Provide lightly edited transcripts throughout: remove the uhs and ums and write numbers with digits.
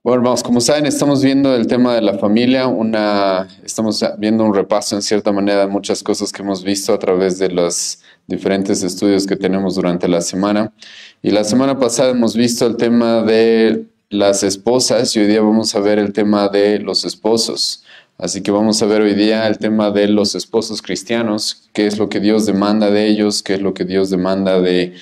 Bueno, hermanos, como saben, estamos viendo el tema de la familia, estamos viendo un repaso en cierta manera de muchas cosas que hemos visto a través de los diferentes estudios que tenemos durante la semana. Y la semana pasada hemos visto el tema de las esposas y hoy día vamos a ver el tema de los esposos. Así que vamos a ver hoy día el tema de los esposos cristianos, qué es lo que Dios demanda de ellos, qué es lo que Dios demanda de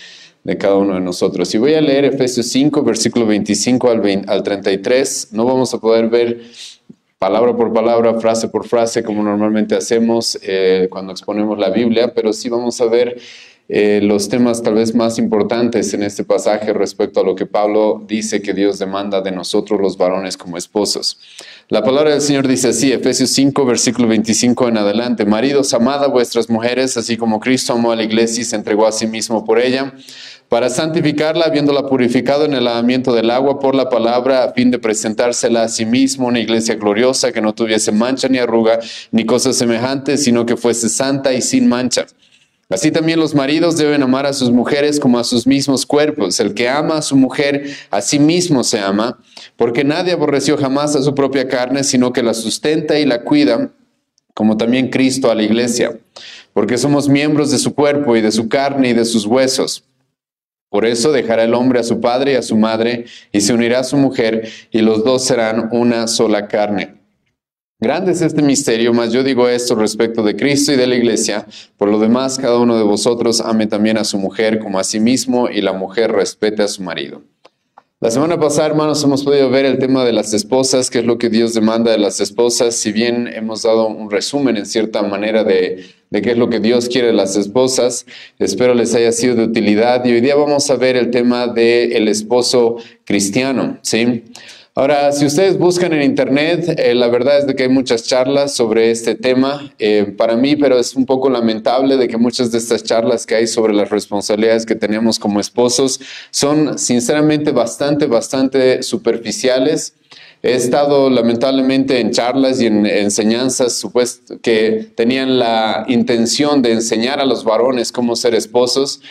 cada uno de nosotros. Y voy a leer Efesios 5, versículo 25 al 33. No vamos a poder ver palabra por palabra, frase por frase, como normalmente hacemos cuando exponemos la Biblia, pero sí vamos a ver los temas tal vez más importantes en este pasaje respecto a lo que Pablo dice que Dios demanda de nosotros los varones como esposos. La palabra del Señor dice así, Efesios 5, versículo 25 en adelante: Maridos, amad a vuestras mujeres, así como Cristo amó a la iglesia y se entregó a sí mismo por ella, para santificarla, habiéndola purificado en el lavamiento del agua por la palabra, a fin de presentársela a sí mismo una iglesia gloriosa, que no tuviese mancha ni arruga, ni cosas semejantes, sino que fuese santa y sin mancha. Así también los maridos deben amar a sus mujeres como a sus mismos cuerpos. El que ama a su mujer, a sí mismo se ama, porque nadie aborreció jamás a su propia carne, sino que la sustenta y la cuida, como también Cristo a la iglesia, porque somos miembros de su cuerpo y de su carne y de sus huesos. Por eso dejará el hombre a su padre y a su madre, y se unirá a su mujer, y los dos serán una sola carne. Grande es este misterio, mas yo digo esto respecto de Cristo y de la iglesia. Por lo demás, cada uno de vosotros ame también a su mujer como a sí mismo, y la mujer respete a su marido. La semana pasada, hermanos, hemos podido ver el tema de las esposas, qué es lo que Dios demanda de las esposas. Si bien hemos dado un resumen en cierta manera de qué es lo que Dios quiere de las esposas, espero les haya sido de utilidad. Y hoy día vamos a ver el tema del esposo cristiano, ¿sí? Ahora, si ustedes buscan en internet, la verdad es de que hay muchas charlas sobre este tema para mí, pero es un poco lamentable de que muchas de estas charlas que hay sobre las responsabilidades que tenemos como esposos son sinceramente bastante superficiales. He estado lamentablemente en charlas y en enseñanzas que tenían la intención de enseñar a los varones cómo ser esposos.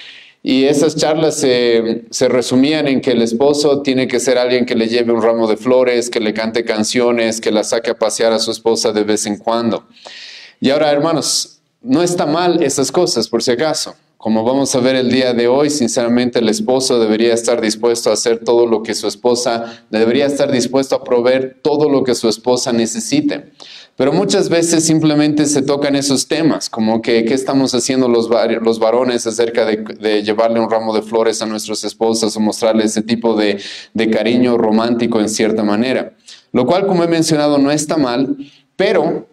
Y esas charlas se resumían en que el esposo tiene que ser alguien que le lleve un ramo de flores, que le cante canciones, que la saque a pasear a su esposa de vez en cuando. Y ahora, hermanos, no está mal esas cosas, por si acaso. Como vamos a ver el día de hoy, sinceramente el esposo debería estar dispuesto a hacer todo lo que su esposa, debería estar dispuesto a proveer todo lo que su esposa necesite. Pero muchas veces simplemente se tocan esos temas, como que qué estamos haciendo los varones acerca de llevarle un ramo de flores a nuestras esposas o mostrarle ese tipo de cariño romántico en cierta manera. Lo cual, como he mencionado, no está mal, pero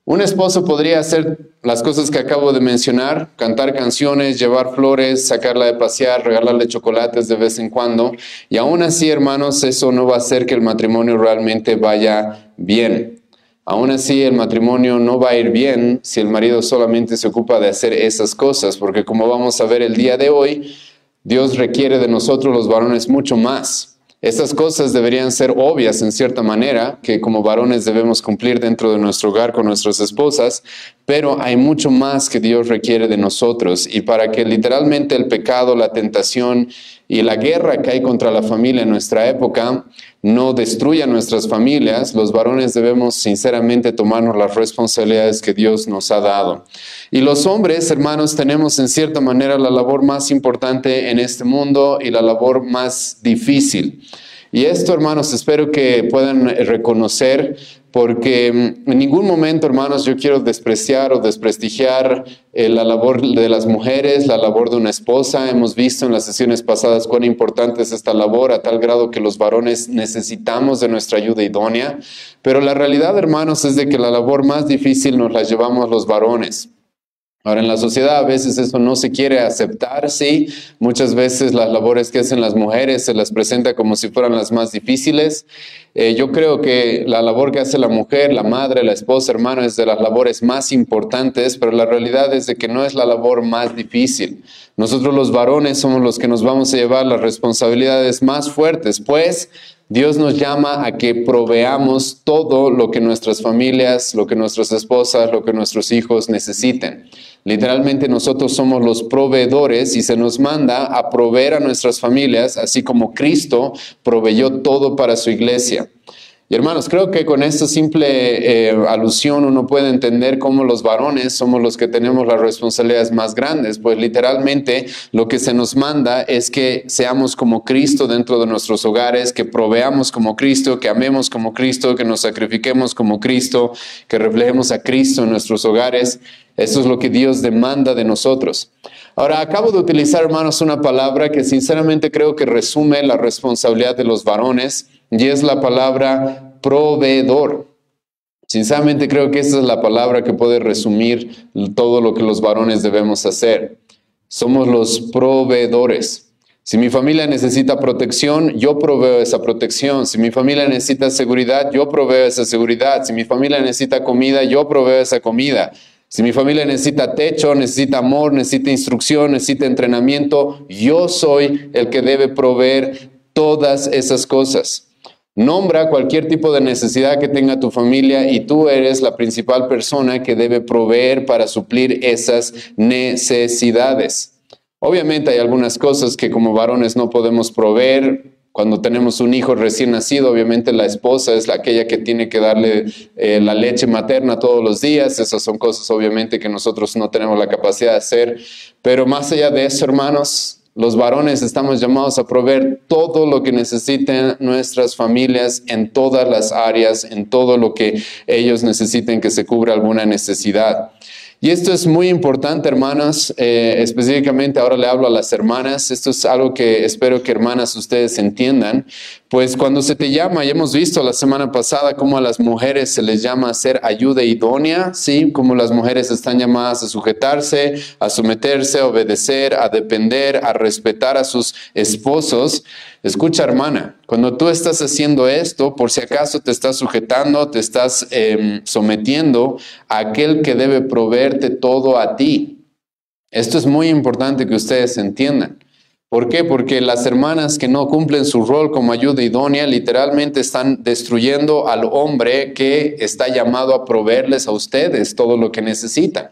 un esposo podría hacer las cosas que acabo de mencionar: cantar canciones, llevar flores, sacarla de pasear, regalarle chocolates de vez en cuando. Y aún así, hermanos, eso no va a hacer que el matrimonio realmente vaya bien. Aún así, el matrimonio no va a ir bien si el marido solamente se ocupa de hacer esas cosas, porque como vamos a ver el día de hoy, Dios requiere de nosotros los varones mucho más. Estas cosas deberían ser obvias en cierta manera, que como varones debemos cumplir dentro de nuestro hogar con nuestras esposas, pero hay mucho más que Dios requiere de nosotros. Y para que literalmente el pecado, la tentación y la guerra que hay contra la familia en nuestra época no destruya nuestras familias, los varones debemos sinceramente tomarnos las responsabilidades que Dios nos ha dado. Y los hombres, hermanos, tenemos en cierta manera la labor más importante en este mundo y la labor más difícil. Y esto, hermanos, espero que puedan reconocer, porque en ningún momento, hermanos, yo quiero despreciar o desprestigiar la labor de las mujeres, la labor de una esposa. Hemos visto en las sesiones pasadas cuán importante es esta labor, a tal grado que los varones necesitamos de nuestra ayuda idónea. Pero la realidad, hermanos, es de que la labor más difícil nos la llevamos los varones. Ahora, en la sociedad a veces eso no se quiere aceptar, sí. Muchas veces las labores que hacen las mujeres se las presenta como si fueran las más difíciles. Yo creo que la labor que hace la mujer, la madre, la esposa, hermano, es de las labores más importantes, pero la realidad es de que no es la labor más difícil. Nosotros los varones somos los que nos vamos a llevar las responsabilidades más fuertes, pues Dios nos llama a que proveamos todo lo que nuestras familias, lo que nuestras esposas, lo que nuestros hijos necesiten. Literalmente nosotros somos los proveedores y se nos manda a proveer a nuestras familias, así como Cristo proveyó todo para su iglesia. Y hermanos, creo que con esta simple alusión uno puede entender cómo los varones somos los que tenemos las responsabilidades más grandes, pues literalmente lo que se nos manda es que seamos como Cristo dentro de nuestros hogares, que proveamos como Cristo, que amemos como Cristo, que nos sacrifiquemos como Cristo, que reflejemos a Cristo en nuestros hogares. Eso es lo que Dios demanda de nosotros. Ahora, acabo de utilizar, hermanos, una palabra que sinceramente creo que resume la responsabilidad de los varones, y es la palabra proveedor. Sinceramente creo que esa es la palabra que puede resumir todo lo que los varones debemos hacer. Somos los proveedores. Si mi familia necesita protección, yo proveo esa protección. Si mi familia necesita seguridad, yo proveo esa seguridad. Si mi familia necesita comida, yo proveo esa comida. Si mi familia necesita techo, necesita amor, necesita instrucción, necesita entrenamiento, yo soy el que debe proveer todas esas cosas. Nombra cualquier tipo de necesidad que tenga tu familia y tú eres la principal persona que debe proveer para suplir esas necesidades. Obviamente hay algunas cosas que como varones no podemos proveer. Cuando tenemos un hijo recién nacido, obviamente la esposa es aquella que tiene que darle la leche materna todos los días. Esas son cosas obviamente que nosotros no tenemos la capacidad de hacer. Pero más allá de eso, hermanos, los varones estamos llamados a proveer todo lo que necesiten nuestras familias en todas las áreas, en todo lo que ellos necesiten que se cubra alguna necesidad. Y esto es muy importante, hermanas, específicamente ahora le hablo a las hermanas. Esto es algo que espero que hermanas ustedes entiendan. Pues cuando se te llama, ya hemos visto la semana pasada cómo a las mujeres se les llama a ser ayuda idónea, ¿sí? Cómo las mujeres están llamadas a sujetarse, a someterse, a obedecer, a depender, a respetar a sus esposos. Escucha, hermana, cuando tú estás haciendo esto, por si acaso te estás sujetando, te estás sometiendo a aquel que debe proveerte todo a ti. Esto es muy importante que ustedes entiendan. ¿Por qué? Porque las hermanas que no cumplen su rol como ayuda idónea literalmente están destruyendo al hombre que está llamado a proveerles a ustedes todo lo que necesitan.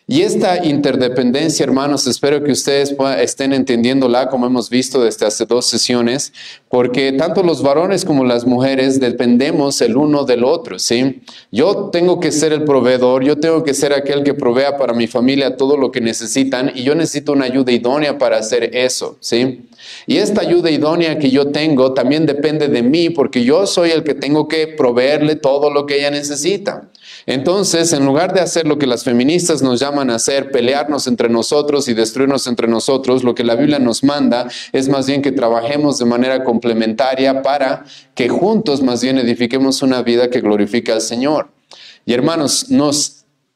Y esta interdependencia, hermanos, espero que ustedes estén entendiéndola como hemos visto desde hace 2 sesiones, porque tanto los varones como las mujeres dependemos el uno del otro, ¿sí? Yo tengo que ser el proveedor, yo tengo que ser aquel que provea para mi familia todo lo que necesitan y yo necesito una ayuda idónea para hacer eso, ¿sí? Y esta ayuda idónea que yo tengo también depende de mí porque yo soy el que tengo que proveerle todo lo que ella necesita. Entonces, en lugar de hacer lo que las feministas nos llaman a hacer, pelearnos entre nosotros y destruirnos entre nosotros, lo que la Biblia nos manda es más bien que trabajemos de manera complementaria para que juntos más bien edifiquemos una vida que glorifica al Señor. Y hermanos,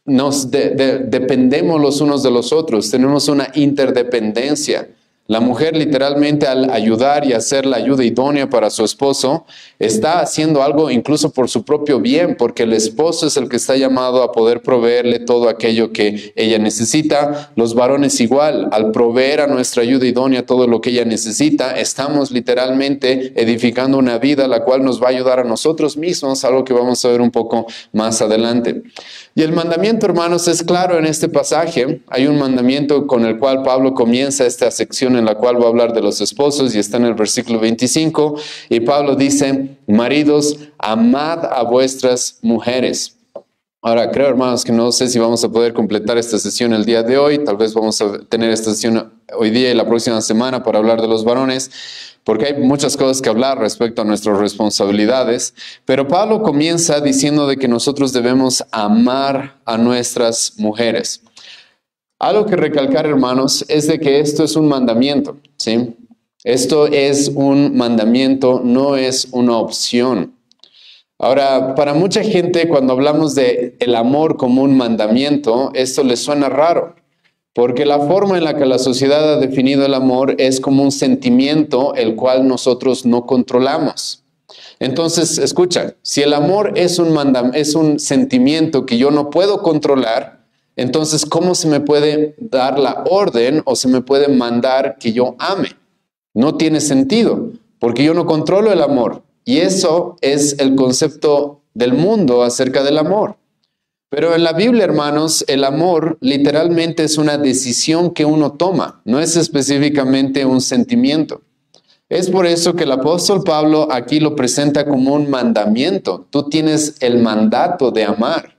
dependemos los unos de los otros, tenemos una interdependencia. La mujer literalmente al ayudar y hacer la ayuda idónea para su esposo, está haciendo algo incluso por su propio bien, porque el esposo es el que está llamado a poder proveerle todo aquello que ella necesita. Los varones igual, al proveer a nuestra ayuda idónea todo lo que ella necesita, estamos literalmente edificando una vida la cual nos va a ayudar a nosotros mismos, algo que vamos a ver un poco más adelante. Y el mandamiento, hermanos, es claro en este pasaje. Hay un mandamiento con el cual Pablo comienza esta sección en la cual va a hablar de los esposos y está en el versículo 25. Y Pablo dice, maridos, amad a vuestras mujeres. Ahora, creo, hermanos, que no sé si vamos a poder completar esta sesión el día de hoy. Tal vez vamos a tener esta sesión hoy día y la próxima semana para hablar de los varones, porque hay muchas cosas que hablar respecto a nuestras responsabilidades. Pero Pablo comienza diciendo de que nosotros debemos amar a nuestras mujeres. Algo que recalcar, hermanos, es de que esto es un mandamiento, ¿sí? Esto es un mandamiento, no es una opción. Ahora, para mucha gente, cuando hablamos de el amor como un mandamiento, esto les suena raro, porque la forma en la que la sociedad ha definido el amor es como un sentimiento el cual nosotros no controlamos. Entonces, escucha, si el amor es un sentimiento que yo no puedo controlar, entonces, ¿cómo se me puede dar la orden o se me puede mandar que yo ame? No tiene sentido, porque yo no controlo el amor. Y eso es el concepto del mundo acerca del amor. Pero en la Biblia, hermanos, el amor literalmente es una decisión que uno toma, no es específicamente un sentimiento. Es por eso que el apóstol Pablo aquí lo presenta como un mandamiento. Tú tienes el mandato de amar.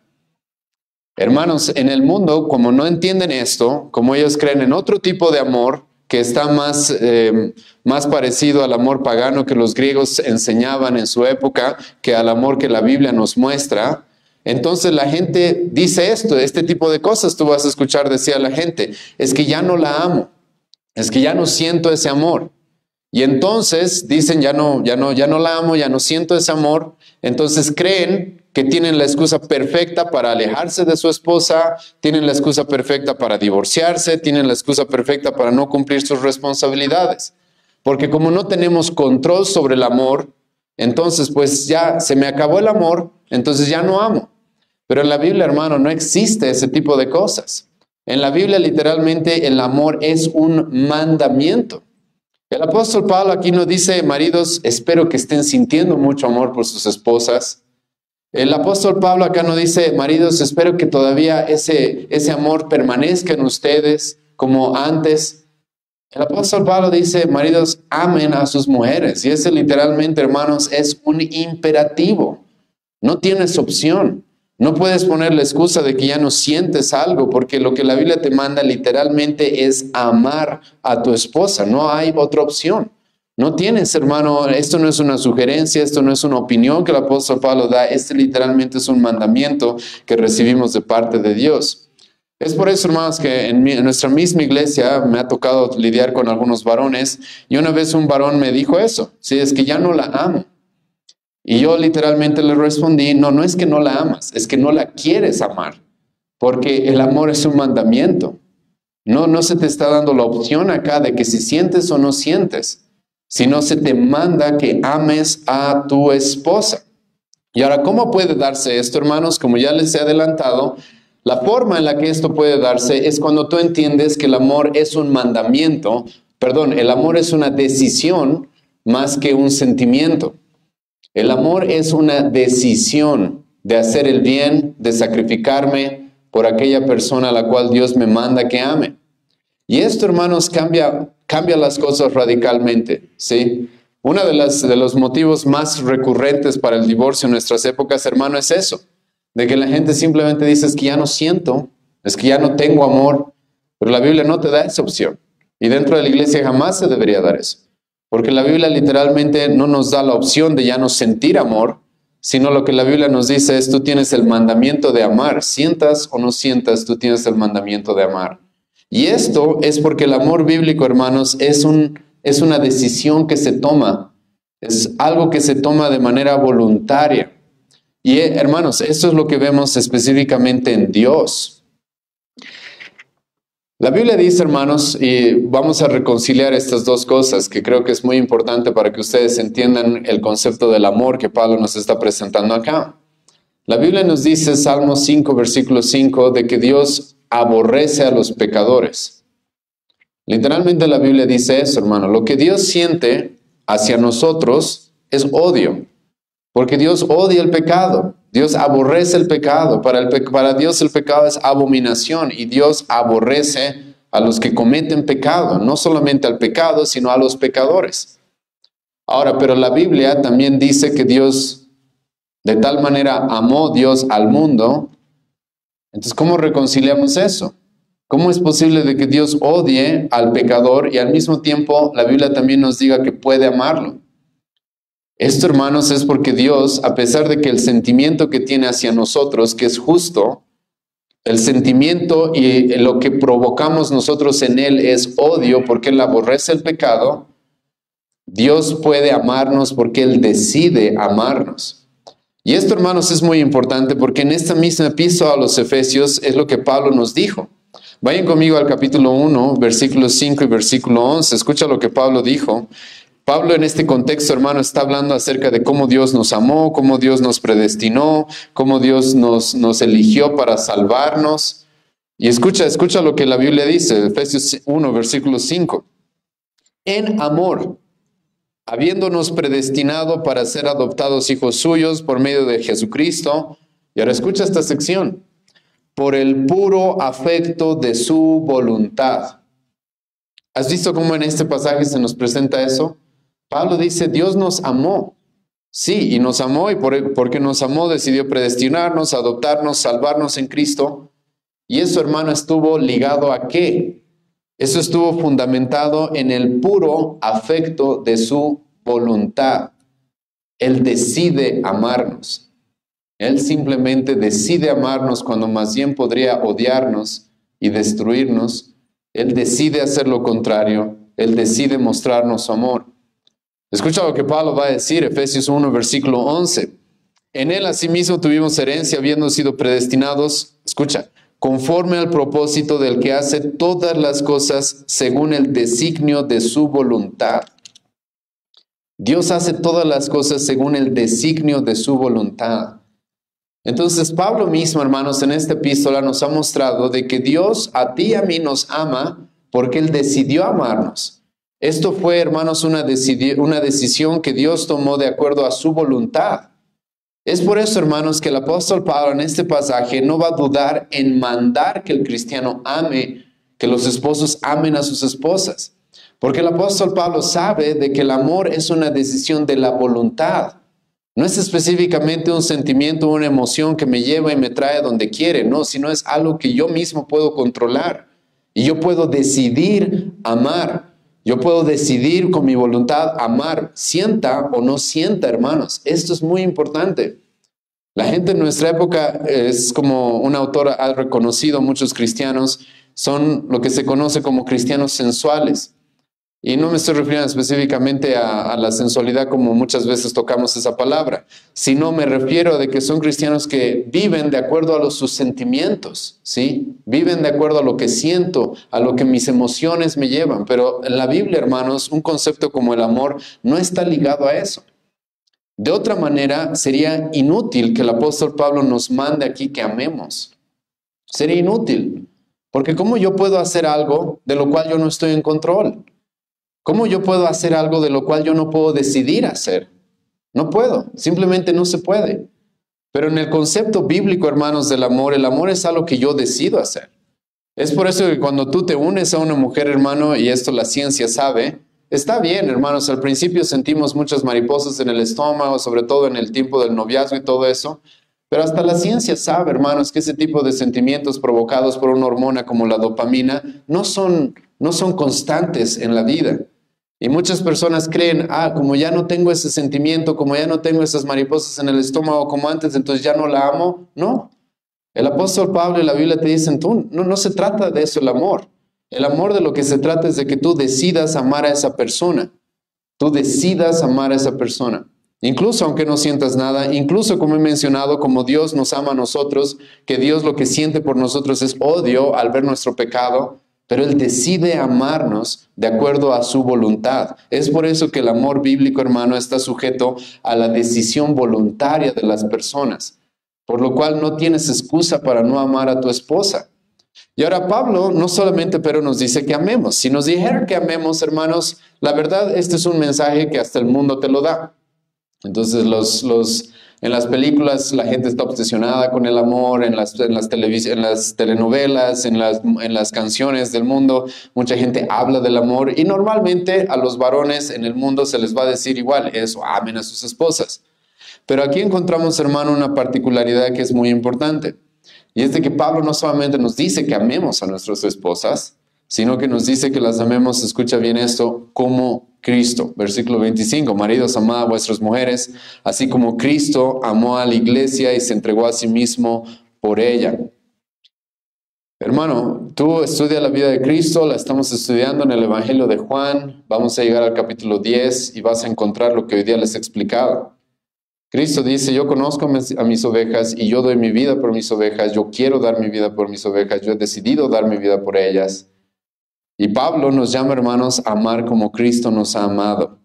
Hermanos, en el mundo, como no entienden esto, como ellos creen en otro tipo de amor, que está más parecido al amor pagano que los griegos enseñaban en su época, que al amor que la Biblia nos muestra, entonces la gente dice este tipo de cosas tú vas a escuchar decir a la gente, es que ya no la amo, es que ya no siento ese amor. Y entonces dicen, ya no la amo, ya no siento ese amor. Entonces creen que tienen la excusa perfecta para alejarse de su esposa, tienen la excusa perfecta para divorciarse, tienen la excusa perfecta para no cumplir sus responsabilidades. Porque como no tenemos control sobre el amor, entonces pues ya se me acabó el amor, entonces ya no amo. Pero en la Biblia, hermano, no existe ese tipo de cosas. En la Biblia, literalmente, el amor es un mandamiento. El apóstol Pablo aquí nos dice, maridos, espero que estén sintiendo mucho amor por sus esposas. El apóstol Pablo acá nos dice, maridos, espero que todavía ese amor permanezca en ustedes como antes. El apóstol Pablo dice, maridos, amen a sus mujeres. Y ese literalmente, hermanos, es un imperativo. No tienes opción. No puedes poner la excusa de que ya no sientes algo, porque lo que la Biblia te manda literalmente es amar a tu esposa. No hay otra opción. No tienes, hermano, esto no es una sugerencia, esto no es una opinión que el apóstol Pablo da, este literalmente es un mandamiento que recibimos de parte de Dios. Es por eso, hermanos, que en nuestra misma iglesia me ha tocado lidiar con algunos varones y una vez un varón me dijo eso, sí, es que ya no la amo. Y yo literalmente le respondí, no es que no la amas, es que no la quieres amar, porque el amor es un mandamiento. No se te está dando la opción acá de que si sientes o no sientes, sino se te manda que ames a tu esposa. Y ahora, ¿cómo puede darse esto, hermanos? Como ya les he adelantado, la forma en la que esto puede darse es cuando tú entiendes que el amor es un mandamiento, el amor es una decisión más que un sentimiento. El amor es una decisión de hacer el bien, de sacrificarme por aquella persona a la cual Dios me manda que ame. Y esto, hermanos, cambia las cosas radicalmente, ¿sí? Uno de los motivos más recurrentes para el divorcio en nuestras épocas, hermano, es eso, de que la gente simplemente dice, es que ya no siento, es que ya no tengo amor, pero la Biblia no te da esa opción. Y dentro de la iglesia jamás se debería dar eso. Porque la Biblia literalmente no nos da la opción de ya no sentir amor, sino lo que la Biblia nos dice es, tú tienes el mandamiento de amar. Sientas o no sientas, tú tienes el mandamiento de amar. Y esto es porque el amor bíblico, hermanos, es una decisión que se toma. Es algo que se toma de manera voluntaria. Y hermanos, esto es lo que vemos específicamente en Dios. La Biblia dice, hermanos, y vamos a reconciliar estas dos cosas que creo que es muy importante para que ustedes entiendan el concepto del amor que Pablo nos está presentando acá. La Biblia nos dice, Salmo 5, versículo 5, de que Dios aborrece a los pecadores. Literalmente la Biblia dice eso, hermano. Lo que Dios siente hacia nosotros es odio, porque Dios odia el pecado. Dios aborrece el pecado. Para Dios el pecado es abominación y Dios aborrece a los que cometen pecado, no solamente al pecado, sino a los pecadores. Ahora, pero la Biblia también dice que Dios de tal manera amó Dios al mundo. Entonces, ¿cómo reconciliamos eso? ¿Cómo es posible de que Dios odie al pecador y al mismo tiempo la Biblia también nos diga que puede amarlo? Esto, hermanos, es porque Dios, a pesar de que el sentimiento que tiene hacia nosotros, que es justo, el sentimiento y lo que provocamos nosotros en Él es odio porque Él aborrece el pecado, Dios puede amarnos porque Él decide amarnos. Y esto, hermanos, es muy importante porque en esta misma epístola a los Efesios es lo que Pablo nos dijo. Vayan conmigo al capítulo 1, versículos 5 y versículo 11. Escucha lo que Pablo dijo. Pablo en este contexto, hermano, está hablando acerca de cómo Dios nos amó, cómo Dios nos predestinó, cómo Dios nos eligió para salvarnos. Y escucha lo que la Biblia dice, Efesios 1, versículo 5. En amor, habiéndonos predestinado para ser adoptados hijos suyos por medio de Jesucristo. Y ahora escucha esta sección. Por el puro afecto de su voluntad. ¿Has visto cómo en este pasaje se nos presenta eso? Pablo dice, Dios nos amó. Sí, y nos amó, y porque nos amó decidió predestinarnos, adoptarnos, salvarnos en Cristo. Y eso, hermano, estuvo ligado ¿a qué? Eso estuvo fundamentado en el puro afecto de su voluntad. Él decide amarnos. Él simplemente decide amarnos cuando más bien podría odiarnos y destruirnos. Él decide hacer lo contrario. Él decide mostrarnos su amor. Escucha lo que Pablo va a decir, Efesios 1, versículo 11. En él asimismo tuvimos herencia, habiendo sido predestinados, escucha, conforme al propósito del que hace todas las cosas según el designio de su voluntad. Dios hace todas las cosas según el designio de su voluntad. Entonces Pablo mismo, hermanos, en esta epístola nos ha mostrado de que Dios a ti y a mí nos ama porque Él decidió amarnos. Esto fue, hermanos, una decisión que Dios tomó de acuerdo a su voluntad. Es por eso, hermanos, que el apóstol Pablo en este pasaje no va a dudar en mandar que el cristiano ame, que los esposos amen a sus esposas. Porque el apóstol Pablo sabe de que el amor es una decisión de la voluntad. No es específicamente un sentimiento, una emoción que me lleva y me trae a donde quiere, no, sino es algo que yo mismo puedo controlar. Y yo puedo decidir amar. Yo puedo decidir con mi voluntad amar, sienta o no sienta, hermanos. Esto es muy importante. La gente en nuestra época, es como una autora ha reconocido, muchos cristianos son lo que se conoce como cristianos sensuales. Y no me estoy refiriendo específicamente a la sensualidad como muchas veces tocamos esa palabra, sino me refiero a de que son cristianos que viven de acuerdo a sus sentimientos, ¿sí? Viven de acuerdo a lo que siento, a lo que mis emociones me llevan. Pero en la Biblia, hermanos, un concepto como el amor no está ligado a eso. De otra manera, sería inútil que el apóstol Pablo nos mande aquí que amemos. Sería inútil, porque ¿cómo yo puedo hacer algo de lo cual yo no estoy en control? ¿Cómo yo puedo hacer algo de lo cual yo no puedo decidir hacer? No puedo, simplemente no se puede. Pero en el concepto bíblico, hermanos, del amor, el amor es algo que yo decido hacer. Es por eso que cuando tú te unes a una mujer, hermano, y esto la ciencia sabe, está bien, hermanos, al principio sentimos muchas mariposas en el estómago, sobre todo en el tiempo del noviazgo y todo eso, pero hasta la ciencia sabe, hermanos, que ese tipo de sentimientos provocados por una hormona como la dopamina no son constantes en la vida. Y muchas personas creen, como ya no tengo ese sentimiento, como ya no tengo esas mariposas en el estómago como antes, entonces ya no la amo. No. El apóstol Pablo y la Biblia te dicen, no se trata de eso el amor. El amor de lo que se trata es de que tú decidas amar a esa persona. Tú decidas amar a esa persona. Incluso aunque no sientas nada, incluso como he mencionado, como Dios nos ama a nosotros, que Dios lo que siente por nosotros es odio al ver nuestro pecado, pero Él decide amarnos de acuerdo a su voluntad. Es por eso que el amor bíblico, hermano, está sujeto a la decisión voluntaria de las personas, por lo cual no tienes excusa para no amar a tu esposa. Y ahora Pablo no solamente pero nos dice que amemos. Si nos dijera que amemos, hermanos, la verdad, este es un mensaje que hasta el mundo te lo da. Entonces en las películas la gente está obsesionada con el amor, en las telenovelas, en las canciones del mundo, mucha gente habla del amor y normalmente a los varones en el mundo se les va a decir igual, eso, amen a sus esposas. Pero aquí encontramos, hermano, una particularidad que es muy importante. Y es de que Pablo no solamente nos dice que amemos a nuestras esposas, sino que nos dice que las amemos, escucha bien esto, como Cristo. Versículo 25, maridos, amad a vuestras mujeres, así como Cristo amó a la iglesia y se entregó a sí mismo por ella. Hermano, tú estudia la vida de Cristo, la estamos estudiando en el Evangelio de Juan, vamos a llegar al capítulo 10 y vas a encontrar lo que hoy día les he explicado. Cristo dice, yo conozco a mis ovejas y yo doy mi vida por mis ovejas, yo quiero dar mi vida por mis ovejas, yo he decidido dar mi vida por ellas. Y Pablo nos llama, hermanos, a amar como Cristo nos ha amado.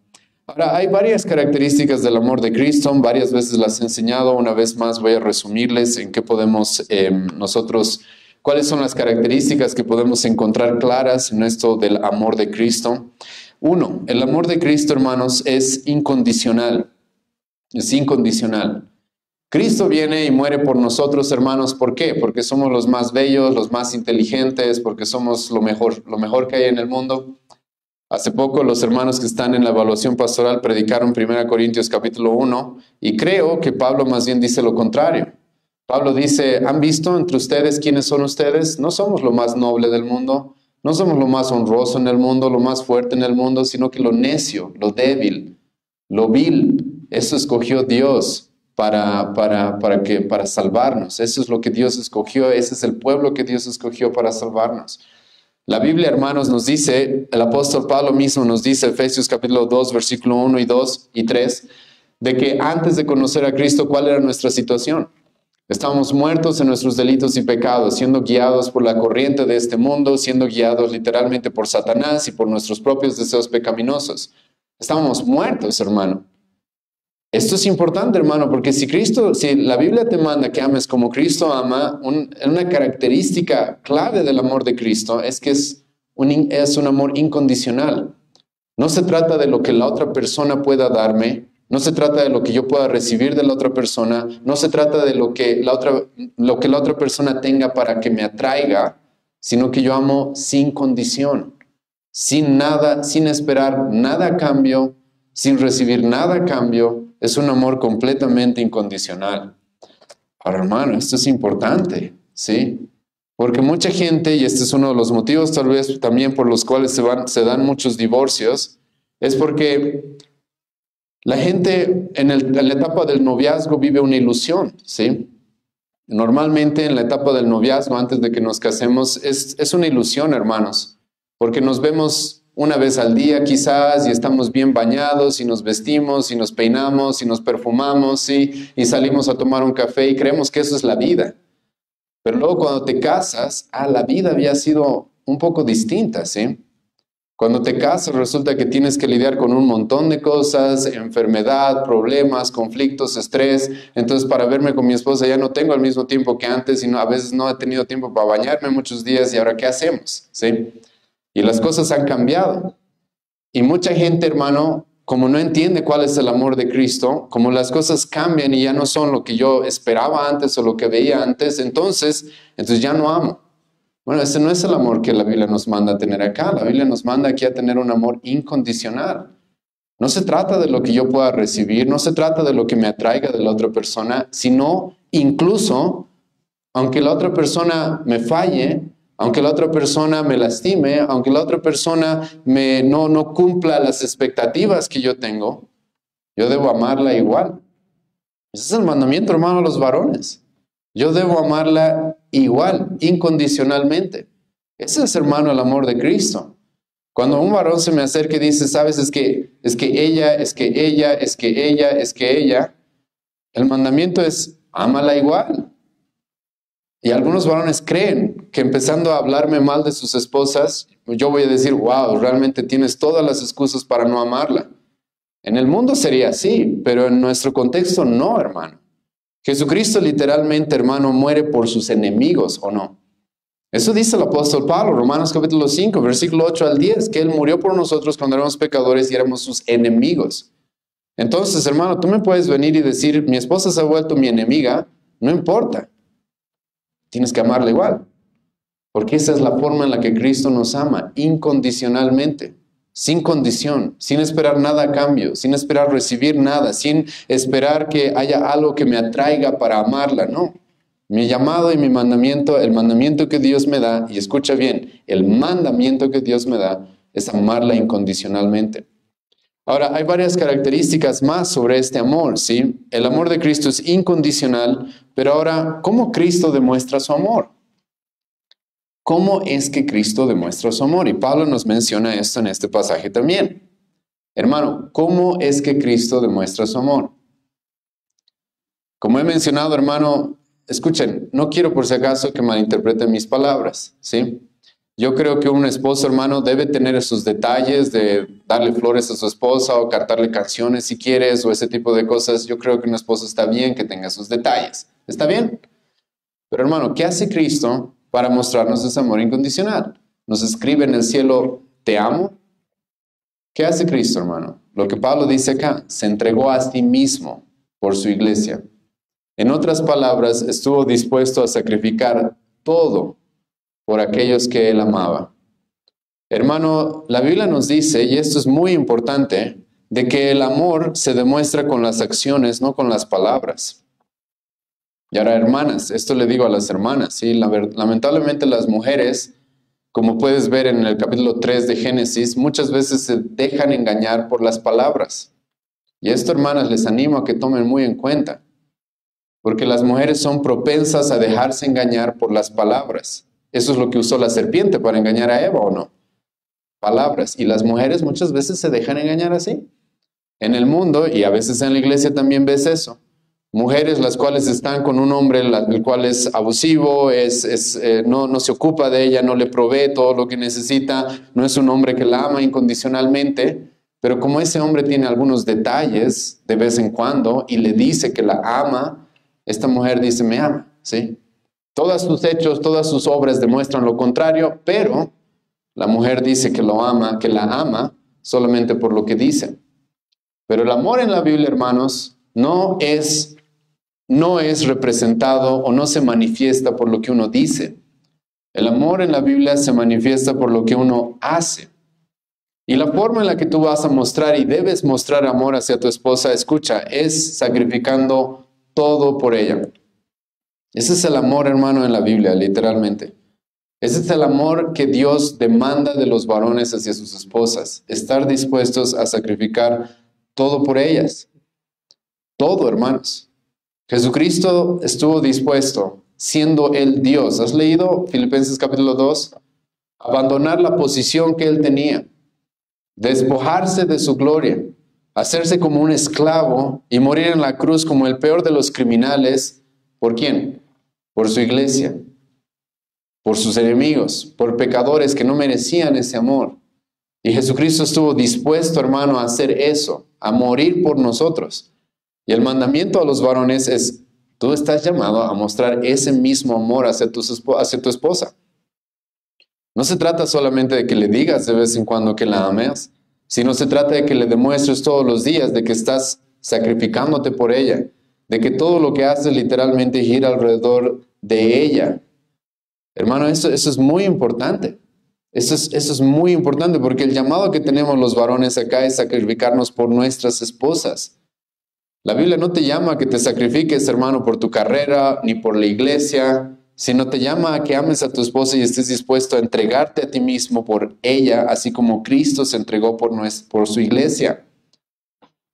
Ahora, hay varias características del amor de Cristo, varias veces las he enseñado, una vez más voy a resumirles en qué podemos cuáles son las características que podemos encontrar claras en esto del amor de Cristo. Uno, el amor de Cristo, hermanos, es incondicional. Es incondicional. Cristo viene y muere por nosotros, hermanos. ¿Por qué? Porque somos los más bellos, los más inteligentes, porque somos lo mejor que hay en el mundo. Hace poco los hermanos que están en la evaluación pastoral predicaron 1 Corintios capítulo 1 y creo que Pablo más bien dice lo contrario. Pablo dice, ¿han visto entre ustedes quiénes son ustedes? No somos lo más noble del mundo, no somos lo más honroso en el mundo, lo más fuerte en el mundo, sino que lo necio, lo débil, lo vil, eso escogió Dios para salvarnos. Eso es lo que Dios escogió, ese es el pueblo que Dios escogió para salvarnos. La Biblia, hermanos, nos dice, el apóstol Pablo mismo nos dice, Efesios capítulo 2, versículo 1 y 2 y 3, de que antes de conocer a Cristo, ¿cuál era nuestra situación? Estábamos muertos en nuestros delitos y pecados, siendo guiados por la corriente de este mundo, siendo guiados literalmente por Satanás y por nuestros propios deseos pecaminosos. Estábamos muertos, hermano. Esto es importante, hermano, porque si la Biblia te manda que ames como Cristo ama, una característica clave del amor de Cristo es que es un amor incondicional. No se trata de lo que la otra persona pueda darme, no se trata de lo que yo pueda recibir de la otra persona, no se trata de lo que la otra persona tenga para que me atraiga, sino que yo amo sin condición, sin nada, sin esperar nada a cambio, sin recibir nada a cambio. Es un amor completamente incondicional. Ahora, hermano, esto es importante, ¿sí? Porque mucha gente, y este es uno de los motivos tal vez también por los cuales se dan muchos divorcios, es porque la gente en la etapa del noviazgo vive una ilusión, ¿sí? Normalmente en la etapa del noviazgo, antes de que nos casemos, es una ilusión, hermanos, porque nos vemos una vez al día quizás y estamos bien bañados y nos vestimos y nos peinamos y nos perfumamos, ¿sí? Y salimos a tomar un café y creemos que eso es la vida. Pero luego cuando te casas, la vida había sido un poco distinta, ¿sí? Cuando te casas resulta que tienes que lidiar con un montón de cosas, enfermedad, problemas, conflictos, estrés. Entonces para verme con mi esposa ya no tengo el mismo tiempo que antes y a veces no he tenido tiempo para bañarme muchos días y ahora ¿qué hacemos? ¿Sí? Y las cosas han cambiado. Y mucha gente, hermano, como no entiende cuál es el amor de Cristo, como las cosas cambian y ya no son lo que yo esperaba antes o lo que veía antes, entonces ya no amo. Bueno, ese no es el amor que la Biblia nos manda a tener acá. La Biblia nos manda aquí a tener un amor incondicional. No se trata de lo que yo pueda recibir, no se trata de lo que me atraiga de la otra persona, sino incluso, aunque la otra persona me falle, aunque la otra persona me lastime, aunque la otra persona no cumpla las expectativas que yo tengo, yo debo amarla igual. Ese es el mandamiento, hermano, a los varones. Yo debo amarla igual, incondicionalmente. Ese es, hermano, el amor de Cristo. Cuando un varón se me acerca y dice, sabes, es que ella, el mandamiento es, ámala igual. Y algunos varones creen que empezando a hablarme mal de sus esposas, yo voy a decir, wow, realmente tienes todas las excusas para no amarla. En el mundo sería así, pero en nuestro contexto no, hermano. Jesucristo literalmente, hermano, muere por sus enemigos, ¿o no? Eso dice el apóstol Pablo, Romanos capítulo 5, versículo 8 al 10, que Él murió por nosotros cuando éramos pecadores y éramos sus enemigos. Entonces, hermano, tú me puedes venir y decir, mi esposa se ha vuelto mi enemiga, no importa. Tienes que amarla igual, porque esa es la forma en la que Cristo nos ama, incondicionalmente, sin condición, sin esperar nada a cambio, sin esperar recibir nada, sin esperar que haya algo que me atraiga para amarla, no. Mi llamado y mi mandamiento, el mandamiento que Dios me da, y escucha bien, el mandamiento que Dios me da es amarla incondicionalmente. Ahora, hay varias características más sobre este amor, ¿sí? El amor de Cristo es incondicional, pero ahora, ¿cómo Cristo demuestra su amor? ¿Cómo es que Cristo demuestra su amor? Y Pablo nos menciona esto en este pasaje también. Hermano, ¿cómo es que Cristo demuestra su amor? Como he mencionado, hermano, escuchen, no quiero por si acaso que malinterpreten mis palabras, ¿sí? Yo creo que un esposo, hermano, debe tener esos detalles de darle flores a su esposa o cantarle canciones si quieres o ese tipo de cosas. Yo creo que un esposo está bien que tenga esos detalles. ¿Está bien? Pero hermano, ¿qué hace Cristo para mostrarnos ese amor incondicional? Nos escribe en el cielo, te amo. ¿Qué hace Cristo, hermano? Lo que Pablo dice acá, se entregó a sí mismo por su iglesia. En otras palabras, estuvo dispuesto a sacrificar todo por aquellos que él amaba. Hermano, la Biblia nos dice, y esto es muy importante, de que el amor se demuestra con las acciones, no con las palabras. Y ahora, hermanas, esto le digo a las hermanas, ¿sí? Lamentablemente las mujeres, como puedes ver en el capítulo 3 de Génesis, muchas veces se dejan engañar por las palabras. Y esto, hermanas, les animo a que tomen muy en cuenta, porque las mujeres son propensas a dejarse engañar por las palabras. Eso es lo que usó la serpiente para engañar a Eva, ¿o no? Palabras. Y las mujeres muchas veces se dejan engañar así. En el mundo, y a veces en la iglesia también ves eso. Mujeres las cuales están con un hombre el cual es abusivo, no se ocupa de ella, no le provee todo lo que necesita, no es un hombre que la ama incondicionalmente, pero como ese hombre tiene algunos detalles de vez en cuando y le dice que la ama, esta mujer dice, me ama, ¿sí? Todos sus hechos, todas sus obras demuestran lo contrario, pero la mujer dice que lo ama, que la ama solamente por lo que dice. Pero el amor en la Biblia, hermanos, no es representado o no se manifiesta por lo que uno dice. El amor en la Biblia se manifiesta por lo que uno hace. Y la forma en la que tú vas a mostrar y debes mostrar amor hacia tu esposa, escucha, es sacrificando todo por ella. Ese es el amor, hermano, en la Biblia, literalmente. Ese es el amor que Dios demanda de los varones hacia sus esposas. Estar dispuestos a sacrificar todo por ellas. Todo, hermanos. Jesucristo estuvo dispuesto, siendo Él Dios. ¿Has leído Filipenses capítulo 2? Abandonar la posición que Él tenía. Despojarse de su gloria. Hacerse como un esclavo y morir en la cruz como el peor de los criminales. ¿Por quién? Por su iglesia. Por sus enemigos. Por pecadores que no merecían ese amor. Y Jesucristo estuvo dispuesto, hermano, a hacer eso. A morir por nosotros. Y el mandamiento a los varones es, tú estás llamado a mostrar ese mismo amor hacia tu esposa. No se trata solamente de que le digas de vez en cuando que la ames, sino se trata de que le demuestres todos los días de que estás sacrificándote por ella, de que todo lo que haces literalmente gira alrededor de ella. Hermano, eso es muy importante. Eso es muy importante porque el llamado que tenemos los varones acá es sacrificarnos por nuestras esposas. La Biblia no te llama a que te sacrifiques, hermano, por tu carrera ni por la iglesia, sino te llama a que ames a tu esposa y estés dispuesto a entregarte a ti mismo por ella, así como Cristo se entregó por su iglesia.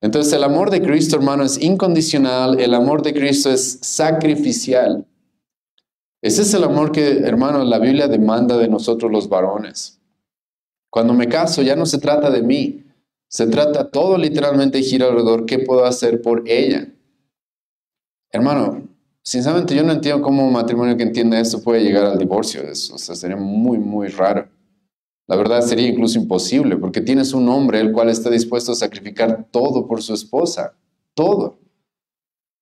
Entonces el amor de Cristo, hermano, es incondicional, el amor de Cristo es sacrificial. Ese es el amor que, hermano, la Biblia demanda de nosotros los varones. Cuando me caso ya no se trata de mí. Se trata todo literalmente gira alrededor qué puedo hacer por ella. Hermano, sinceramente yo no entiendo cómo un matrimonio que entienda esto puede llegar al divorcio. O sea, sería muy, muy raro. La verdad sería incluso imposible porque tienes un hombre el cual está dispuesto a sacrificar todo por su esposa. Todo.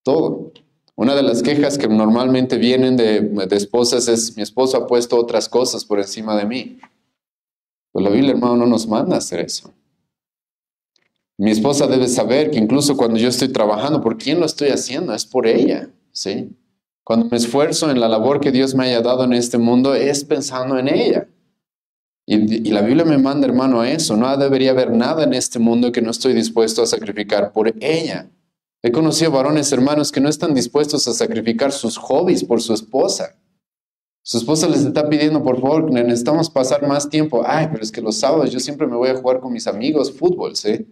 Todo. Una de las quejas que normalmente vienen de esposas es mi esposo ha puesto otras cosas por encima de mí. Pues la Biblia, hermano, no nos manda a hacer eso. Mi esposa debe saber que incluso cuando yo estoy trabajando, ¿por quién lo estoy haciendo? Es por ella, ¿sí? Cuando me esfuerzo en la labor que Dios me haya dado en este mundo, es pensando en ella. Y la Biblia me manda, hermano, a eso. No debería haber nada en este mundo que no estoy dispuesto a sacrificar por ella. He conocido varones, hermanos, que no están dispuestos a sacrificar sus hobbies por su esposa. Su esposa les está pidiendo, por favor, necesitamos pasar más tiempo. Ay, pero es que los sábados yo siempre me voy a jugar con mis amigos fútbol, ¿sí?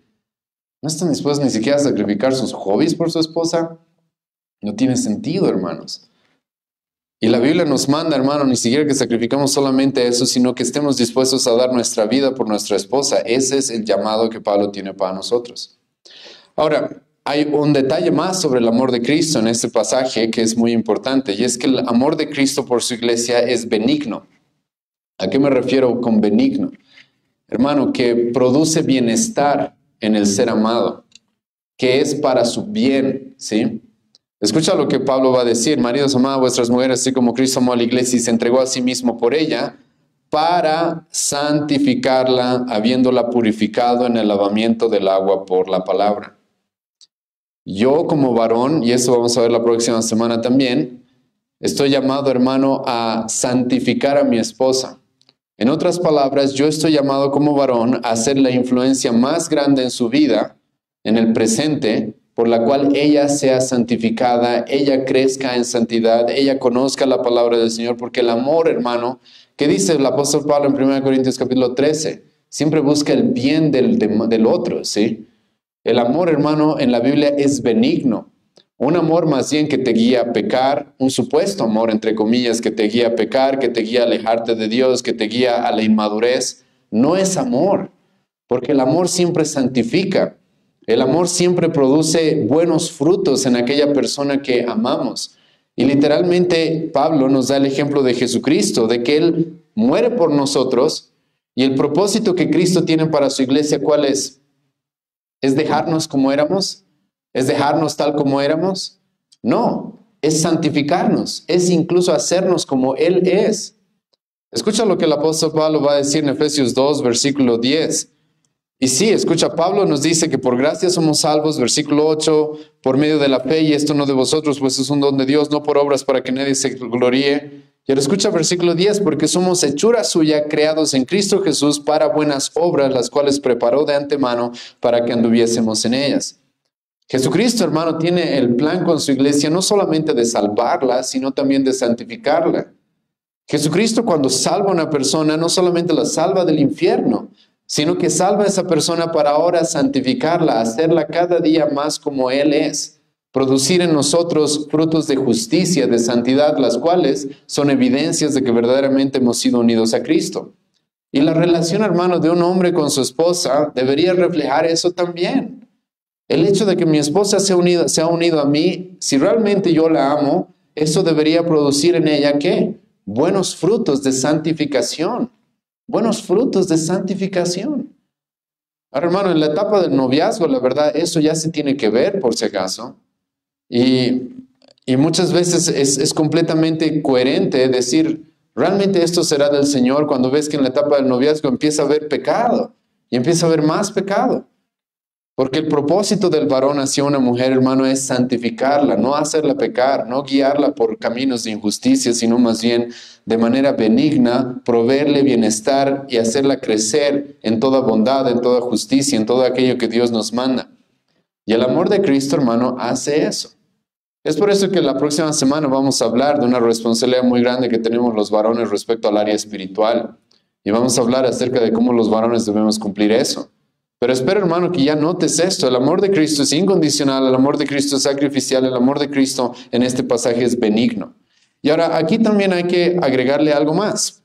¿No están dispuestos ni siquiera a sacrificar sus hobbies por su esposa? No tiene sentido, hermanos. Y la Biblia nos manda, hermano, ni siquiera que sacrificamos solamente eso, sino que estemos dispuestos a dar nuestra vida por nuestra esposa. Ese es el llamado que Pablo tiene para nosotros. Ahora, hay un detalle más sobre el amor de Cristo en este pasaje que es muy importante, y es que el amor de Cristo por su iglesia es benigno. ¿A qué me refiero con benigno? Hermano, que produce bienestar en el ser amado, que es para su bien, ¿sí? Escucha lo que Pablo va a decir: maridos, amad a vuestras mujeres, así como Cristo amó a la iglesia y se entregó a sí mismo por ella, para santificarla, habiéndola purificado en el lavamiento del agua por la palabra. Yo como varón, y eso vamos a ver la próxima semana también, estoy llamado, hermano, a santificar a mi esposa. En otras palabras, yo estoy llamado como varón a ser la influencia más grande en su vida, en el presente, por la cual ella sea santificada, ella crezca en santidad, ella conozca la palabra del Señor, porque el amor, hermano, ¿qué dice el apóstol Pablo en 1 Corintios capítulo 13? Siempre busca el bien del otro, ¿sí? El amor, hermano, en la Biblia es benigno. Un amor más bien que te guía a pecar, un supuesto amor, entre comillas, que te guía a pecar, que te guía a alejarte de Dios, que te guía a la inmadurez, no es amor, porque el amor siempre santifica. El amor siempre produce buenos frutos en aquella persona que amamos. Y literalmente Pablo nos da el ejemplo de Jesucristo, de que Él muere por nosotros y el propósito que Cristo tiene para su iglesia, ¿cuál es? ¿Es dejarnos como éramos? ¿Es dejarnos tal como éramos? No, es santificarnos, es incluso hacernos como Él es. Escucha lo que el apóstol Pablo va a decir en Efesios 2, versículo 10. Y sí, escucha, Pablo nos dice que por gracia somos salvos, versículo 8, por medio de la fe, y esto no de vosotros, pues es un don de Dios, no por obras para que nadie se gloríe. Y ahora escucha versículo 10, porque somos hechura suya, creados en Cristo Jesús para buenas obras, las cuales preparó de antemano para que anduviésemos en ellas. Jesucristo, hermano, tiene el plan con su iglesia no solamente de salvarla, sino también de santificarla. Jesucristo, cuando salva a una persona, no solamente la salva del infierno, sino que salva a esa persona para ahora santificarla, hacerla cada día más como Él es, producir en nosotros frutos de justicia, de santidad, las cuales son evidencias de que verdaderamente hemos sido unidos a Cristo. Y la relación, hermano, de un hombre con su esposa debería reflejar eso también. El hecho de que mi esposa se ha unido a mí, si realmente yo la amo, eso debería producir en ella, ¿qué? Buenos frutos de santificación. Buenos frutos de santificación. Ahora, hermano, en la etapa del noviazgo, la verdad, eso ya se tiene que ver, por si acaso. Y muchas veces es completamente coherente decir, realmente esto será del Señor cuando ves que en la etapa del noviazgo empieza a haber pecado y empieza a haber más pecado. Porque el propósito del varón hacia una mujer, hermano, es santificarla, no hacerla pecar, no guiarla por caminos de injusticia, sino más bien de manera benigna, proveerle bienestar y hacerla crecer en toda bondad, en toda justicia, en todo aquello que Dios nos manda. Y el amor de Cristo, hermano, hace eso. Es por eso que la próxima semana vamos a hablar de una responsabilidad muy grande que tenemos los varones respecto al área espiritual. Y vamos a hablar acerca de cómo los varones debemos cumplir eso. Pero espero, hermano, que ya notes esto. El amor de Cristo es incondicional, el amor de Cristo es sacrificial, el amor de Cristo en este pasaje es benigno. Y ahora, aquí también hay que agregarle algo más.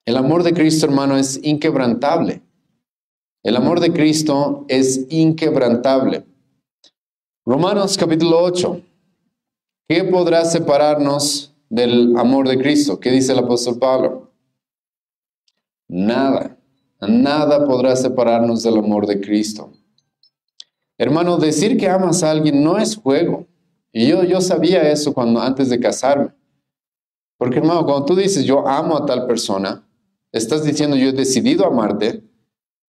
El amor de Cristo, hermano, es inquebrantable. El amor de Cristo es inquebrantable. Romanos capítulo 8. ¿Qué podrá separarnos del amor de Cristo? ¿Qué dice el apóstol Pablo? Nada. Nada podrá separarnos del amor de Cristo. Hermano, decir que amas a alguien no es juego. Y yo sabía eso antes de casarme. Porque, hermano, cuando tú dices yo amo a tal persona, estás diciendo yo he decidido amarte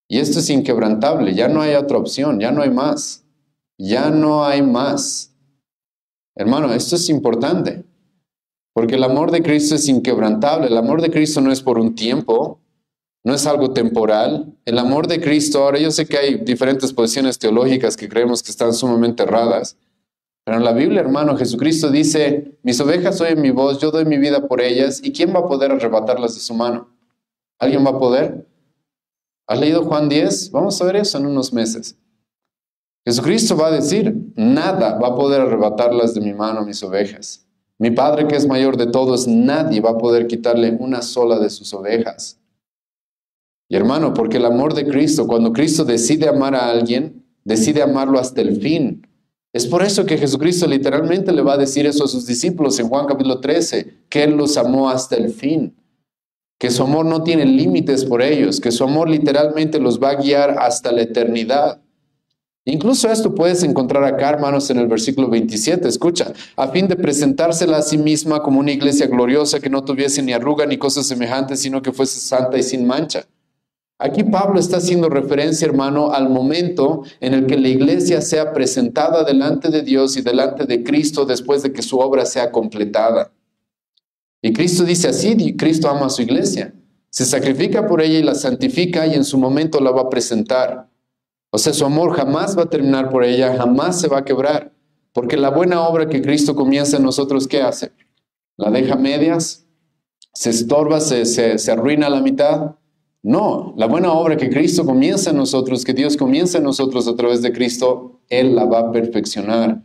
y esto es inquebrantable. Ya no hay otra opción, ya no hay más. Ya no hay más. Hermano, esto es importante. Porque el amor de Cristo es inquebrantable. El amor de Cristo no es por un tiempo. No es algo temporal. El amor de Cristo, ahora yo sé que hay diferentes posiciones teológicas que creemos que están sumamente erradas, pero en la Biblia, hermano, Jesucristo dice, mis ovejas oyen mi voz, yo doy mi vida por ellas, ¿y quién va a poder arrebatarlas de su mano? ¿Alguien va a poder? ¿Has leído Juan 10? Vamos a ver eso en unos meses. Jesucristo va a decir, nada va a poder arrebatarlas de mi mano, mis ovejas. Mi Padre que es mayor de todos, nadie va a poder quitarle una sola de sus ovejas. Y hermano, porque el amor de Cristo, cuando Cristo decide amar a alguien, decide amarlo hasta el fin. Es por eso que Jesucristo literalmente le va a decir eso a sus discípulos en Juan capítulo 13, que Él los amó hasta el fin, que su amor no tiene límites por ellos, que su amor literalmente los va a guiar hasta la eternidad. Incluso esto puedes encontrar acá, hermanos, en el versículo 27. Escucha, a fin de presentársela a sí misma como una iglesia gloriosa que no tuviese ni arruga ni cosas semejantes, sino que fuese santa y sin mancha. Aquí Pablo está haciendo referencia, hermano, al momento en el que la iglesia sea presentada delante de Dios y delante de Cristo después de que su obra sea completada. Y Cristo dice así, Cristo ama a su iglesia. Se sacrifica por ella y la santifica y en su momento la va a presentar. O sea, su amor jamás va a terminar por ella, jamás se va a quebrar. Porque la buena obra que Cristo comienza en nosotros, ¿qué hace? ¿La deja a medias? ¿Se estorba? ¿Se arruina a la mitad? No, la buena obra que Cristo comienza en nosotros, que Dios comienza en nosotros a través de Cristo, Él la va a perfeccionar.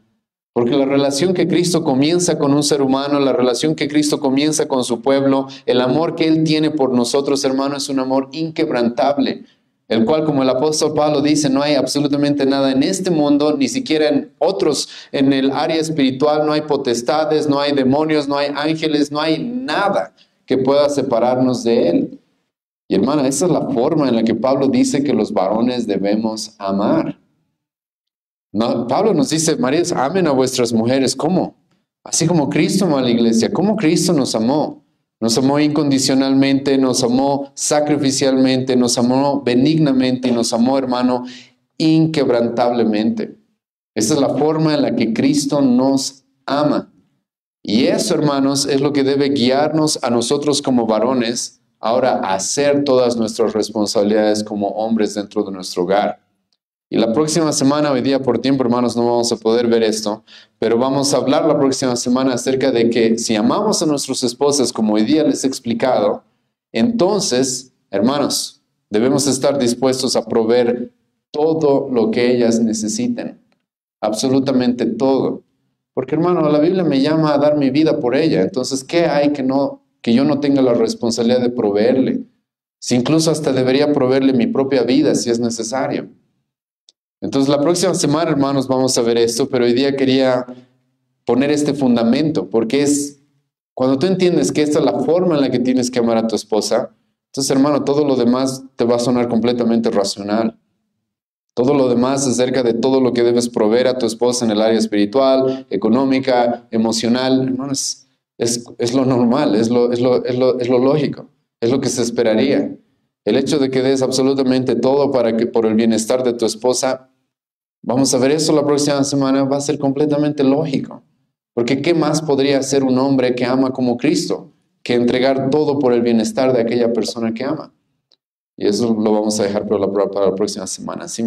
Porque la relación que Cristo comienza con un ser humano, la relación que Cristo comienza con su pueblo, el amor que Él tiene por nosotros, hermano, es un amor inquebrantable, el cual, como el apóstol Pablo dice, no hay absolutamente nada en este mundo, ni siquiera en otros, en el área espiritual, no hay potestades, no hay demonios, no hay ángeles, no hay nada que pueda separarnos de Él. Y hermana, esa es la forma en la que Pablo dice que los varones debemos amar. No, Pablo nos dice, maridos, amen a vuestras mujeres. ¿Cómo? Así como Cristo amó a la iglesia. ¿Cómo Cristo nos amó? Nos amó incondicionalmente, nos amó sacrificialmente, nos amó benignamente y nos amó, hermano, inquebrantablemente. Esa es la forma en la que Cristo nos ama. Y eso, hermanos, es lo que debe guiarnos a nosotros como varones ahora a hacer todas nuestras responsabilidades como hombres dentro de nuestro hogar. Y la próxima semana, hoy día por tiempo, hermanos, no vamos a poder ver esto, pero vamos a hablar la próxima semana acerca de que si amamos a nuestras esposas, como hoy día les he explicado, entonces, hermanos, debemos estar dispuestos a proveer todo lo que ellas necesiten, absolutamente todo. Porque, hermano, la Biblia me llama a dar mi vida por ella, entonces, ¿qué hay que yo no tenga la responsabilidad de proveerle? Si incluso hasta debería proveerle mi propia vida si es necesario. Entonces, la próxima semana, hermanos, vamos a ver esto, pero hoy día quería poner este fundamento, porque cuando tú entiendes que esta es la forma en la que tienes que amar a tu esposa, entonces, hermano, todo lo demás te va a sonar completamente racional. Todo lo demás acerca de todo lo que debes proveer a tu esposa en el área espiritual, económica, emocional, hermanos, es lo normal, es lo lógico, es lo que se esperaría. El hecho de que des absolutamente todo para que por el bienestar de tu esposa, vamos a ver eso la próxima semana, va a ser completamente lógico. Porque ¿qué más podría hacer un hombre que ama como Cristo que entregar todo por el bienestar de aquella persona que ama? Y eso lo vamos a dejar para la próxima semana, ¿sí?